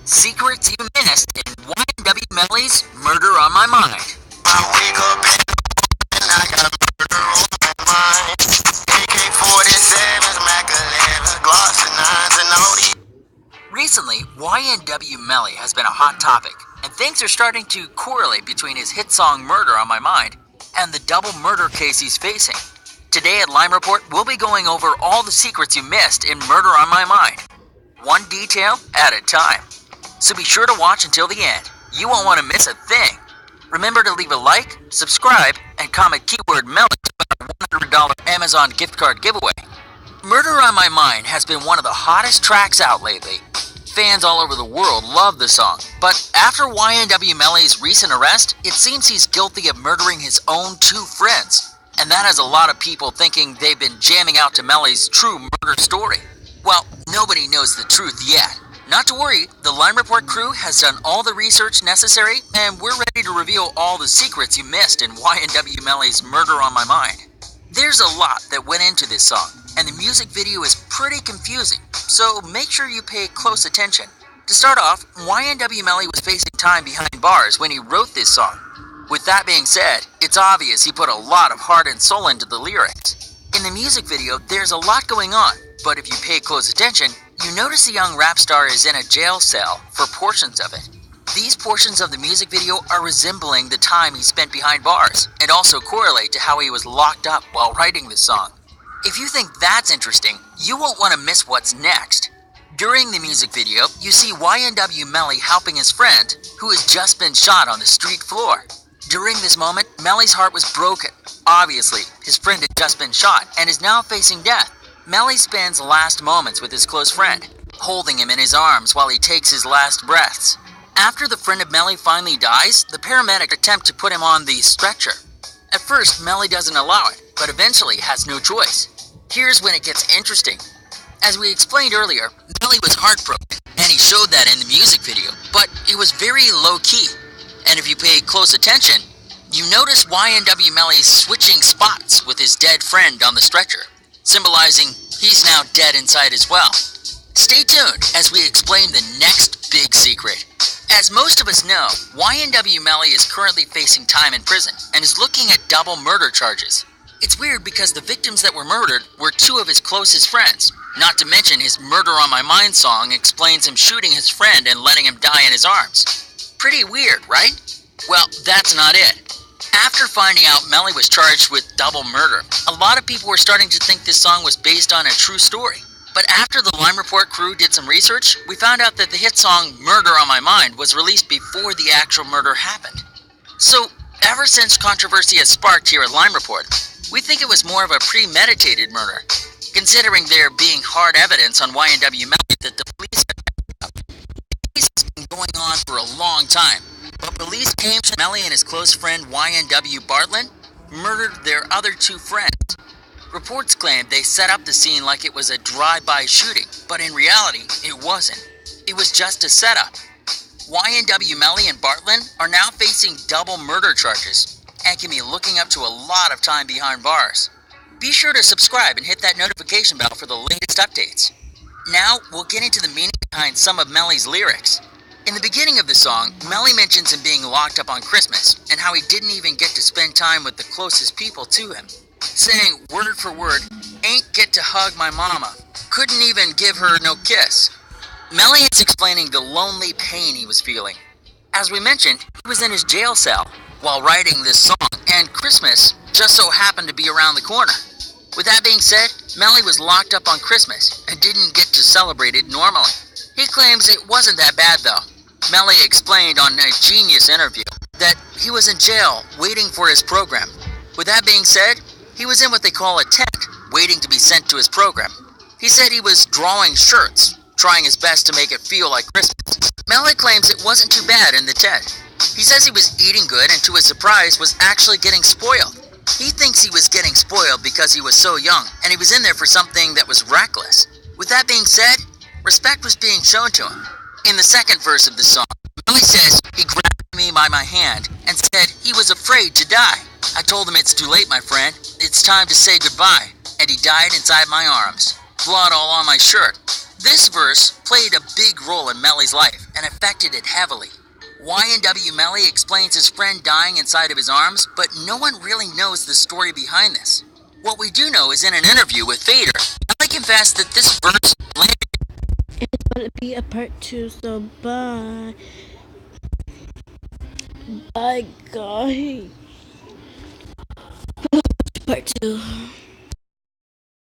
Secrets you missed in Y&W Melly's Murder on My Mind. I wake up in the morning, I got murder on my mind. AK-47s, Mac 11, Glocks and 9s and all these. Recently, Y&W Melly has been a hot topic, and things are starting to correlate between his hit song Murder on My Mind and the double murder case he's facing. Today at Lime Report, we'll be going over all the secrets you missed in Murder on My Mind, one detail at a time. So be sure to watch until the end. You won't want to miss a thing. Remember to leave a like, subscribe, and comment keyword Melly for our $100 Amazon gift card giveaway. Murder on My Mind has been one of the hottest tracks out lately. Fans all over the world love the song, but after Y&W Melly's recent arrest, it seems he's guilty of murdering his own two friends. And that has a lot of people thinking they've been jamming out to Melly's true murder story. Well, nobody knows the truth yet. Not to worry, the Lime Report crew has done all the research necessary, and we're ready to reveal all the secrets you missed in Y&W Melly's Murder on My Mind. There's a lot that went into this song, and the music video is pretty confusing, so make sure you pay close attention. To start off, Y&W Melly was facing time behind bars when he wrote this song. With that being said, it's obvious he put a lot of heart and soul into the lyrics. In the music video, there's a lot going on, but if you pay close attention, you notice the young rap star is in a jail cell for portions of it. These portions of the music video are resembling the time he spent behind bars, and also correlate to how he was locked up while writing this song. If you think that's interesting, you won't want to miss what's next. During the music video, you see Y&W Melly helping his friend, who has just been shot on the street floor. During this moment, Melly's heart was broken. Obviously, his friend had just been shot and is now facing death. Melly spends the last moments with his close friend, holding him in his arms while he takes his last breaths. After the friend of Melly finally dies, the paramedic attempt to put him on the stretcher. At first, Melly doesn't allow it, but eventually has no choice. Here's when it gets interesting. As we explained earlier, Melly was heartbroken, and he showed that in the music video, but it was very low-key. And if you pay close attention, you notice Y&W Melly switching spots with his dead friend on the stretcher, symbolizing he's now dead inside as well. Stay tuned as we explain the next big secret. As most of us know, Y&W Melly is currently facing time in prison and is looking at double murder charges. It's weird because the victims that were murdered were two of his closest friends. Not to mention his Murder on My Mind song explains him shooting his friend and letting him die in his arms. Pretty weird, right? Well, that's not it. After finding out Melly was charged with double murder, a lot of people were starting to think this song was based on a true story. But after the Lime Report crew did some research, we found out that the hit song Murder on My Mind was released before the actual murder happened. So, ever since controversy has sparked here at Lime Report, we think it was more of a premeditated murder, considering there being hard evidence on Y&W Melly that the police had picked up. The case has been going on for a long time, but police came to Melly and his close friend Y&W Bartlett murdered their other two friends. Reports claim they set up the scene like it was a drive-by shooting, but in reality, it wasn't. It was just a setup. Y&W Melly and Bartlett are now facing double murder charges and can be looking up to a lot of time behind bars. Be sure to subscribe and hit that notification bell for the latest updates. Now, we'll get into the meaning behind some of Melly's lyrics. In the beginning of the song, Melly mentions him being locked up on Christmas and how he didn't even get to spend time with the closest people to him, saying word for word, "Ain't get to hug my mama, couldn't even give her no kiss." Melly is explaining the lonely pain he was feeling. As we mentioned, he was in his jail cell while writing this song, and Christmas just so happened to be around the corner. With that being said, Melly was locked up on Christmas and didn't get to celebrate it normally. He claims it wasn't that bad though. Melly explained on a Genius interview that he was in jail waiting for his program. With that being said, he was in what they call a tent, waiting to be sent to his program. He said he was drawing shirts, trying his best to make it feel like Christmas. Melly claims it wasn't too bad in the tent. He says he was eating good and to his surprise was actually getting spoiled. He thinks he was getting spoiled because he was so young and he was in there for something that was reckless. With that being said, respect was being shown to him. In the second verse of the song, Melly says he grabbed me by my hand and said he was afraid to die. I told him it's too late, my friend. It's time to say goodbye. And he died inside my arms. blood all on my shirt. This verse played a big role in Melly's life and affected it heavily. YNW Melly explains his friend dying inside of his arms, but no one really knows the story behind this. What we do know is in an interview with Fader, Melly confessed that this verse landed. It's gonna be a part 2, so bye. Bye, guys. Part 2.